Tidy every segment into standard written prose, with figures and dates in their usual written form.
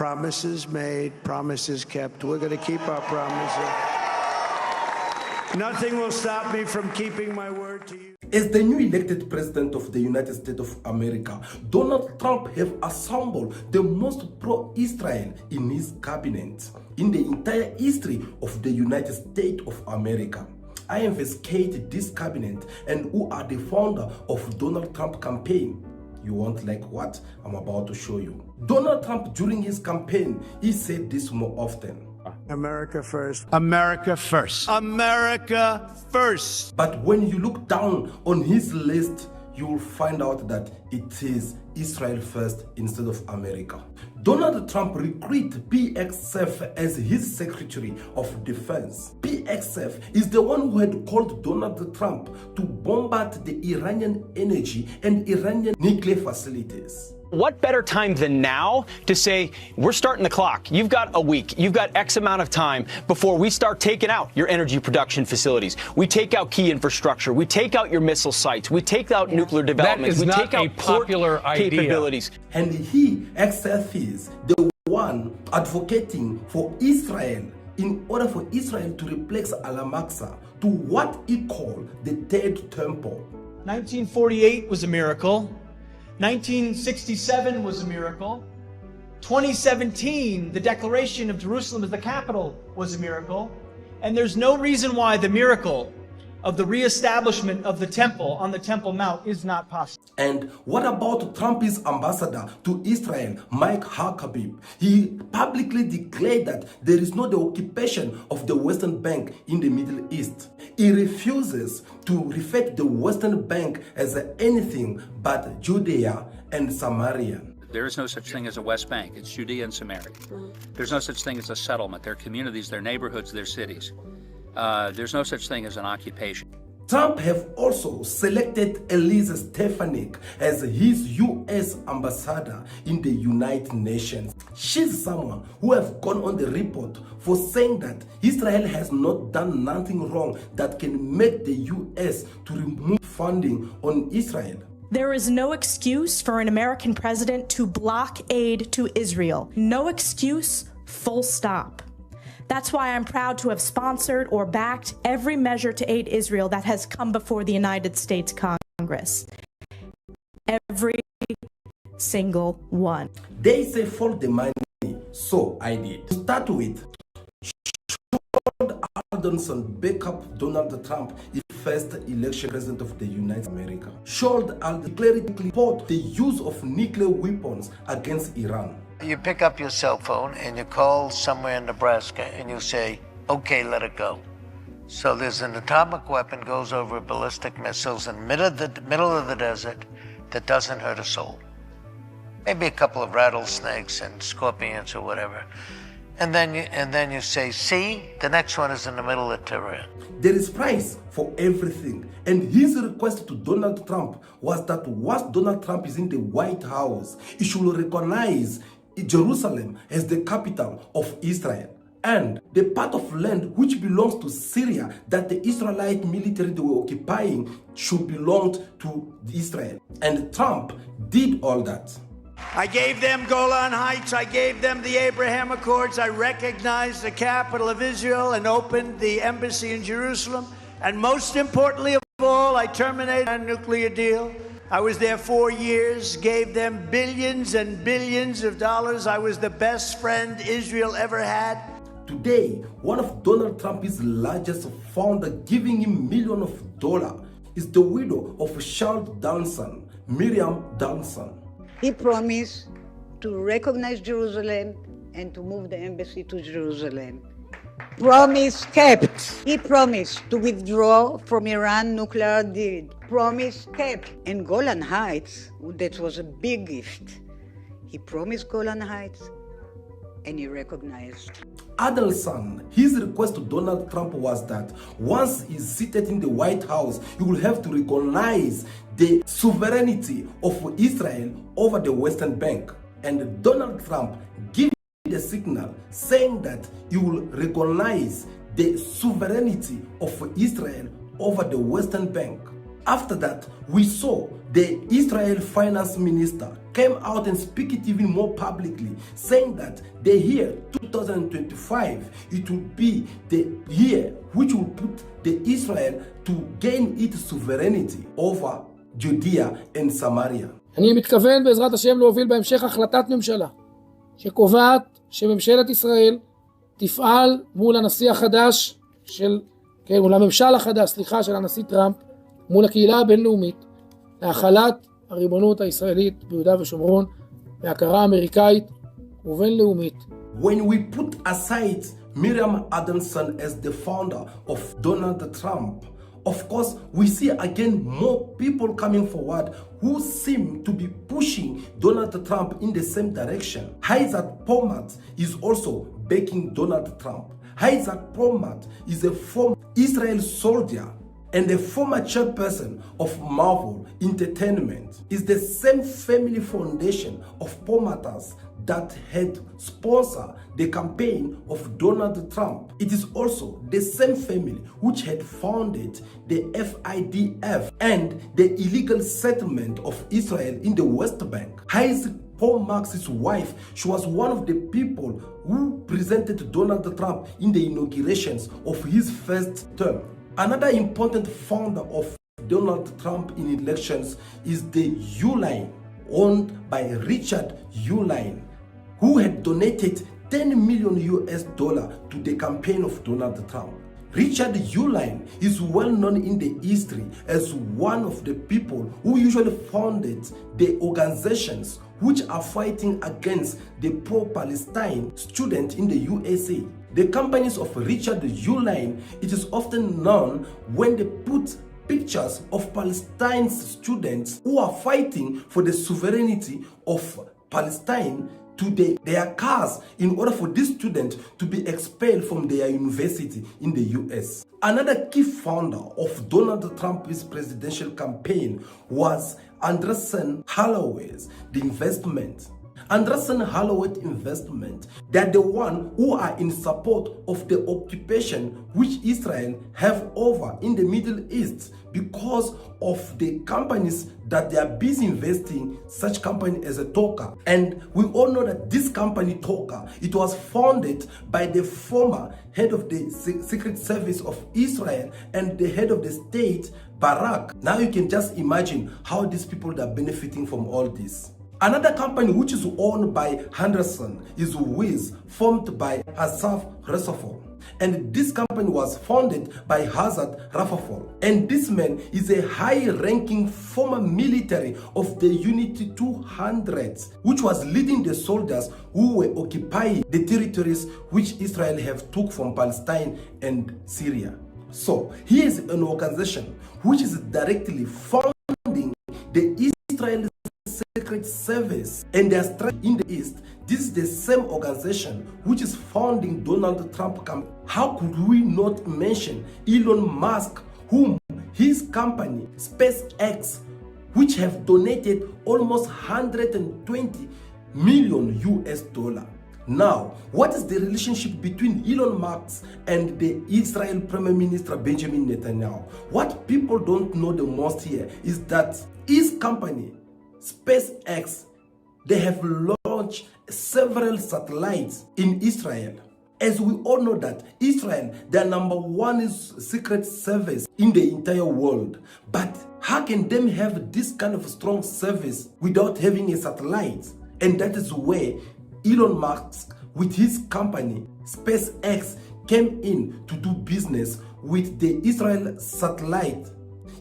Promises made, promises kept. We're going to keep our promises. Nothing will stop me from keeping my word to you. As the new elected president of the United States of America, Donald Trump have assembled the most pro-Israel in his cabinet in the entire history of the United States of America. I investigated this cabinet and who are the founder of Donald Trump campaign. You won't like what I'm about to show you. Donald Trump, during his campaign, he said this more often. America first. America first. America first. But when you look down on his list, you will find out that it is Israel first instead of America. Donald Trump recruited PXF as his Secretary of Defense. PXF is the one who had called Donald Trump to bombard the Iranian energy and Iranian nuclear facilities. What better time than now to say, we're starting the clock. You've got a week. You've got X amount of time before we start taking out your energy production facilities. We take out key infrastructure. We take out your missile sites. We take out nuclear developments. We take out popular capabilities. And he, XF, is the one advocating for Israel in order for Israel to replace Al-Aqsa to what he called the Third Temple. 1948 was a miracle. 1967 was a miracle. 2017, the declaration of Jerusalem as the capital was a miracle. And there's no reason why the miracle of the reestablishment of the temple on the Temple Mount is not possible. And what about Trump's ambassador to Israel, Mike Huckabee? He publicly declared that there is no the occupation of the Western Bank in the Middle East. He refuses to refer to the Western Bank as anything but Judea and Samaria. There is no such thing as a West Bank. It's Judea and Samaria. There's no such thing as a settlement. They're communities, they're neighborhoods, they're cities. There's no such thing as an occupation. Trump have also selected Elise Stefanik as his U.S. ambassador in the United Nations. She's someone who have gone on the report for saying that Israel has not done nothing wrong that can make the U.S. to remove funding on Israel. There is no excuse for an American president to block aid to Israel. No excuse, full stop. That's why I'm proud to have sponsored or backed every measure to aid Israel that has come before the United States Congress. Every single one. They say for the money, so I did. To start with, Aldenson back up Donald Trump in the first election president of the United America. Scholz declared support the use of nuclear weapons against Iran. You pick up your cell phone and you call somewhere in Nebraska and you say, okay, let it go. So there's an atomic weapon goes over ballistic missiles in the middle of the desert that doesn't hurt a soul. Maybe a couple of rattlesnakes and scorpions or whatever. And then you say, see, the next one is in the middle of Tehran. There is price for everything. And his request to Donald Trump was that once Donald Trump is in the White House, he should recognize Jerusalem as the capital of Israel. And the part of land which belongs to Syria that the Israelite military they were occupying should belong to Israel. And Trump did all that. I gave them Golan Heights. I gave them the Abraham Accords. I recognized the capital of Israel and opened the embassy in Jerusalem. And most importantly of all, I terminated a nuclear deal. I was there 4 years, gave them billions and billions of dollars. I was the best friend Israel ever had. Today, one of Donald Trump's largest founder giving him millions of dollars is the widow of Charles Danson, Miriam Danson. He promised to recognize Jerusalem and to move the embassy to Jerusalem. Promise kept. He promised to withdraw from Iran nuclear deal. Promise kept. And Golan Heights, that was a big gift. He promised Golan Heights and he recognized. Adelson, his request to Donald Trump was that once he's seated in the White House, he will have to recognize the sovereignty of Israel over the Western Bank. And Donald Trump gave the signal saying that he will recognize the sovereignty of Israel over the Western Bank. After that, we saw the Israel finance minister came out and speak it even more publicly, saying that the year 2025, it will be the year which will put the Israel to gain its sovereignty over Judea and Samaria. אני מתכוון בעזרת השם להוביל בהמשך החלטת ממשלה שקובעת שממשלת ישראל תפעל מול הנשיא החדש מול הממשל החדש, של הנשיא טראמפ, מול הקהילה הבינלאומית, להחלת הריבונות הישראלית ביהודה ושומרון, בהכרה אמריקאית ובינלאומית. When we put aside Miriam Adamson as the founder of Donald Trump, of course, we see again more people coming forward who seem to be pushing Donald Trump in the same direction. Isaac Pomat is also backing Donald Trump. Isaac Pomat is a former Israel soldier and a former chairperson of Marvel Entertainment. Is the same family foundation of Pomatas that had sponsored the campaign of Donald Trump. It is also the same family which had founded the FIDF and the illegal settlement of Israel in the West Bank. Isaac Paul Marx's wife, she was one of the people who presented Donald Trump in the inaugurations of his first term. Another important founder of Donald Trump in elections is the Uline, owned by Richard Uline, who had donated $10 million to the campaign of Donald Trump. Richard Uline is well known in the history as one of the people who usually founded the organizations which are fighting against the pro-Palestine students in the USA. The companies of Richard Uline, it is often known when they put pictures of Palestine students who are fighting for the sovereignty of Palestine to their cars in order for these students to be expelled from their university in the US. Another key founder of Donald Trump's presidential campaign was Andreessen Horowitz, the investment. Andreessen Horowitz investment, they're the one who are in support of the occupation which Israel have over in the Middle East because of the companies that they are busy investing, such company as a Toka. And we all know that this company Toka, it was founded by the former head of the Secret Service of Israel and the head of the state, Barak. Now you can just imagine how these people are benefiting from all this. Another company which is owned by Henderson is Wiz, formed by Asaf Resafol. And this company was founded by Hazard Rafafol. And this man is a high-ranking former military of the Unity 200, which was leading the soldiers who were occupying the territories which Israel have took from Palestine and Syria. So here is an organization which is directly funding the Israeli Secret Service and their strength in the East. This is the same organization which is funding Donald Trump campaign. How could we not mention Elon Musk, whom his company SpaceX, which have donated almost 120 million. Now, what is the relationship between Elon Musk and the Israel Prime Minister Benjamin Netanyahu? What people don't know the most here is that his company SpaceX, they have launched several satellites in Israel. As we all know that Israel, their number one is secret service in the entire world. But how can them have this kind of strong service without having a satellite? And that is where Elon Musk with his company SpaceX came in to do business with the Israel satellite.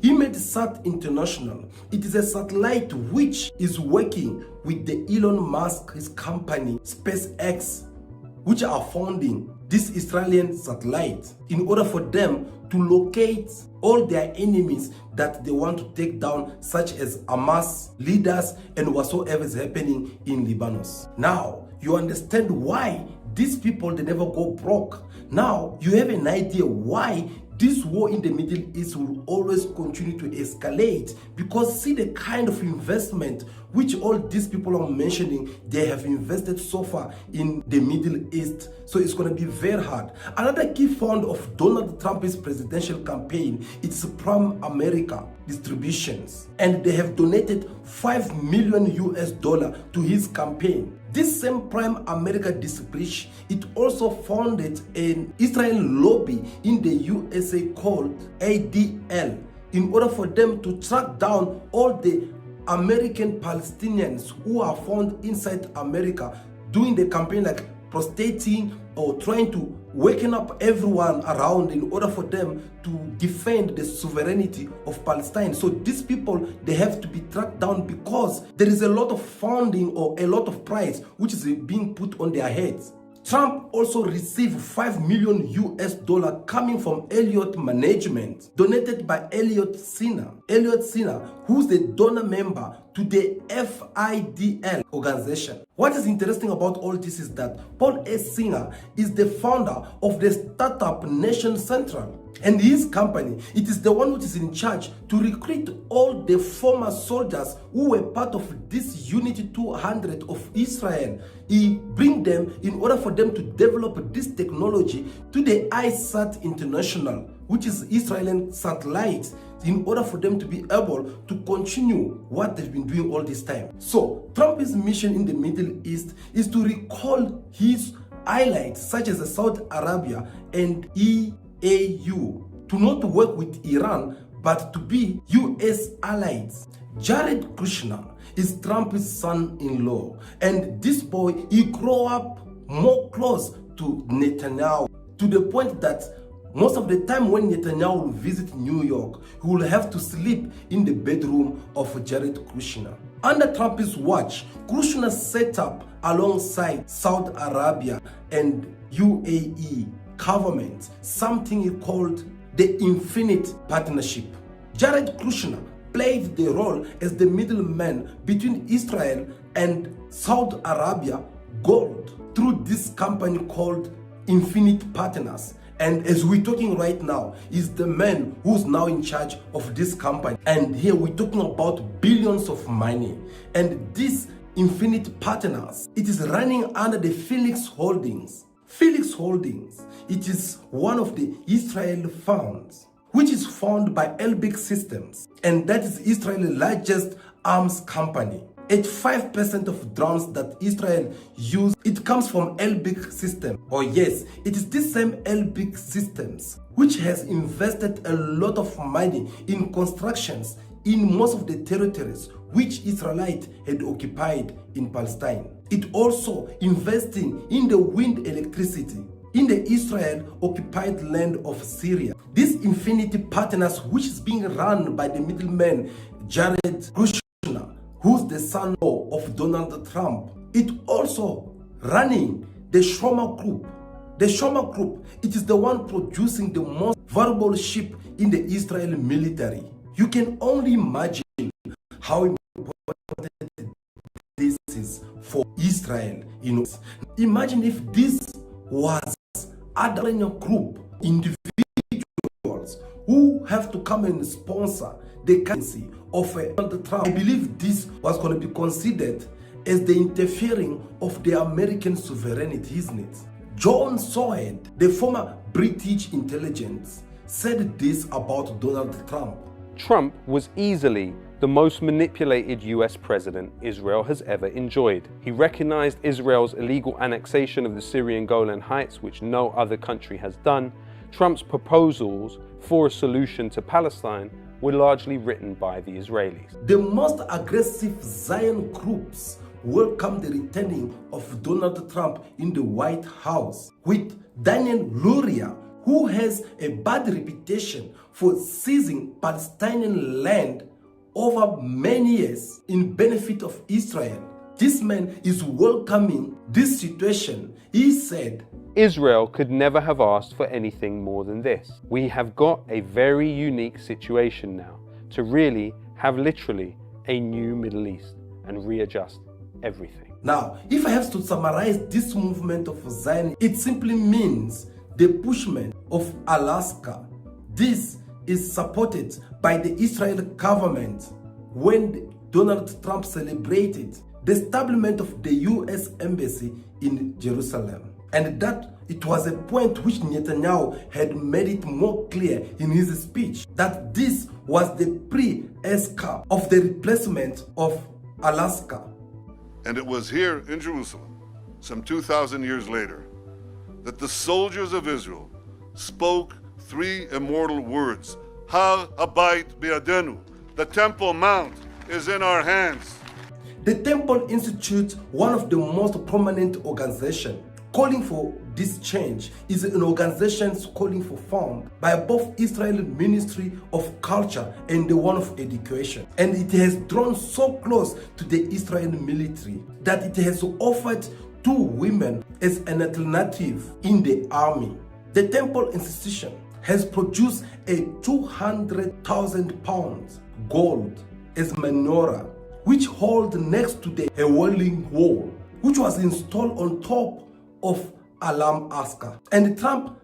He made Sat International. It is a satellite which is working with the Elon Musk, his company, SpaceX, which are funding this Israeli satellite in order for them to locate all their enemies that they want to take down, such as Hamas leaders and whatsoever is happening in Lebanon. Now, you understand why these people, they never go broke. Now, you have an idea why this war in the Middle East will always continue to escalate, because see the kind of investment which all these people are mentioning they have invested so far in the Middle East. So it's going to be very hard. Another key fund of Donald Trump's presidential campaign is Prime America Distributions, and they have donated $5 million to his campaign. This same Prime America Distribution, it also founded an Israel lobby in the USA called ADL, in order for them to track down all the American Palestinians who are found inside America doing the campaign, like prostrating or trying to waken up everyone around in order for them to defend the sovereignty of Palestine. So these people, they have to be tracked down, because there is a lot of funding or a lot of price which is being put on their heads. Trump also received $5 million coming from Elliott Management, donated by Elliott Singer. Elliott Singer, who's the donor member to the FIDL organization. What is interesting about all this is that Paul S. Singer is the founder of the startup Nation Central. And his company, it is the one which is in charge to recruit all the former soldiers who were part of this Unity 200 of Israel. He bring them in order for them to develop this technology to the ISAT International, which is Israeli satellites, in order for them to be able to continue what they've been doing all this time. So Trump's mission in the Middle East is to recall his allies such as Saudi Arabia and EAU to not work with Iran, but to be US allies. Jared Kushner is Trump's son-in-law, and this boy, he grew up more close to Netanyahu, to the point that most of the time when Netanyahu will visit New York, he will have to sleep in the bedroom of Jared Kushner. Under Trump's watch, Kushner set up alongside Saudi Arabia and UAE government something he called the Infinite Partnership. Jared Kushner played the role as the middleman between Israel and Saudi Arabia gold through this company called Infinite Partners. And as we're talking right now, is the man who's now in charge of this company. And here we're talking about billions of money. And this Infinite Partners, it is running under the Felix Holdings. Felix Holdings, it is one of the Israel funds, which is founded by Elbit Systems, and that is Israel's largest arms company. 85% of drones that Israel use, it comes from Elbit Systems. Oh yes, it is this same Elbit Systems which has invested a lot of money in constructions in most of the territories which Israelites had occupied in Palestine. It also investing in the wind electricity in the Israel-occupied land of Syria. This Infinity Partners, which is being run by the middleman Jared Kushner, who's the son-in-law of Donald Trump, it also running the Shomer Group. The Shomer Group, it is the one producing the most valuable ship in the Israeli military. You can only imagine how important this is for Israel. Imagine if this was other group, individuals who have to come and sponsor the candidacy of Donald Trump. I believe this was going to be considered as the interfering of the American sovereignty, isn't it? John Soward, the former British intelligence, said this about Donald Trump. Trump was easily the most manipulated US president Israel has ever enjoyed. He recognized Israel's illegal annexation of the Syrian Golan Heights, which no other country has done. Trump's proposals for a solution to Palestine were largely written by the Israelis. The most aggressive Zion groups welcomed the returning of Donald Trump in the White House, with Daniel Luria, who has a bad reputation for seizing Palestinian land over many years in benefit of Israel. This man is welcoming this situation. He said, Israel could never have asked for anything more than this. We have got a very unique situation now to really have literally a new Middle East and readjust everything. Now, if I have to summarize this movement of Zion, it simply means the pushment of Alaska, This is supported by the Israeli government when Donald Trump celebrated the establishment of the US embassy in Jerusalem. And that it was a point which Netanyahu had made it more clear in his speech that this was the pre-escape of the replacement of Alaska. And it was here in Jerusalem, some 2,000 years later, that the soldiers of Israel spoke three immortal words: Har Habayit Bi'adenu, the Temple Mount is in our hands. The Temple Institute, one of the most prominent organizations calling for this change, is an organization calling for formed by both Israeli Ministry of Culture and the one of Education. And it has drawn so close to the Israeli military that it has offered 2 women as an alternative in the army. The Temple Institution has produced a 200,000 pounds gold as menorah, which holds next to the Wailing Wall, which was installed on top of Alam Aska. And Trump,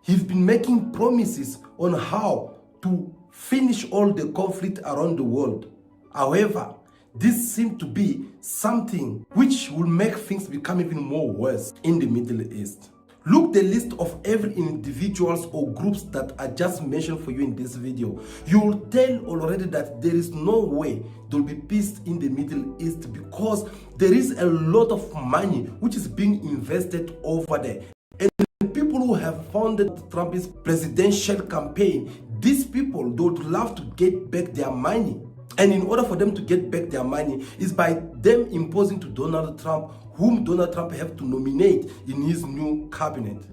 he's been making promises on how to finish all the conflict around the world. However, this seems to be something which will make things become even more worse in the Middle East. Look the list of every individuals or groups that I just mentioned for you in this video. You will tell already that there is no way there will be peace in the Middle East because there is a lot of money which is being invested over there. And people who have funded Trump's presidential campaign, these people, they would love to get back their money. And in order for them to get back their money is by them imposing to Donald Trump, whom Donald Trump have to nominate in his new cabinet.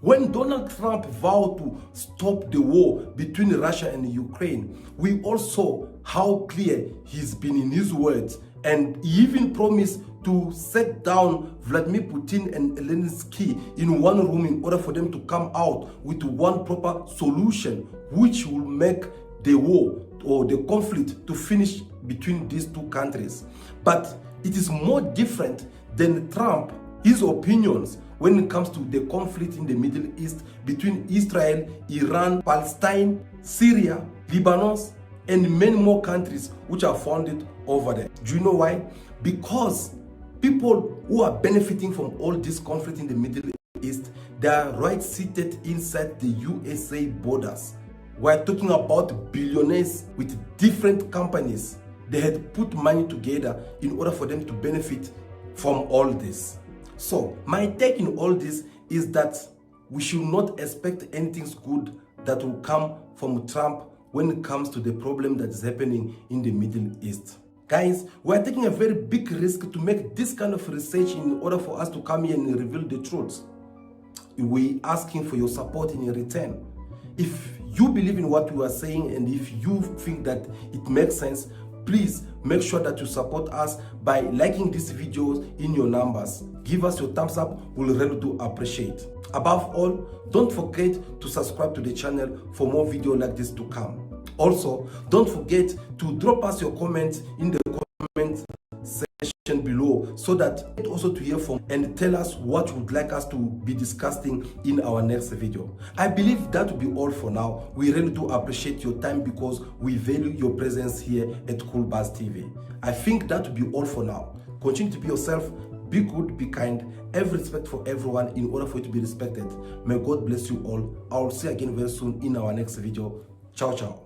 When Donald Trump vowed to stop the war between Russia and Ukraine, we all saw how clear he's been in his words, and he even promised to set down Vladimir Putin and Zelensky in one room in order for them to come out with one proper solution which will make the war or the conflict to finish between these 2 countries. But it is more different than Trump, his opinions when it comes to the conflict in the Middle East between Israel, Iran, Palestine, Syria, Lebanon, and many more countries which are founded over there. Do you know why? Because people who are benefiting from all this conflict in the Middle East, they are right seated inside the USA borders. We're talking about billionaires with different companies. They had put money together in order for them to benefit from all this. So my take in all this is that we should not expect anything good that will come from Trump when it comes to the problem that is happening in the Middle East. Guys, we're taking a very big risk to make this kind of research in order for us to come here and reveal the truth. We're asking for your support in return. If you believe in what we are saying and if you think that it makes sense, please make sure that you support us by liking these videos in your numbers. Give us your thumbs up, we'll really do appreciate. Above all, don't forget to subscribe to the channel for more videos like this to come. Also, don't forget to drop us your comments in the comment section below so that also to hear from and tell us what you would like us to be discussing in our next video. I believe that will be all for now. We really do appreciate your time because we value your presence here at Cool Buzz TV. I think that will be all for now. Continue to be yourself, be good, be kind, have respect for everyone in order for you to be respected. May God bless you all. I will see you again very soon in our next video. Ciao, ciao.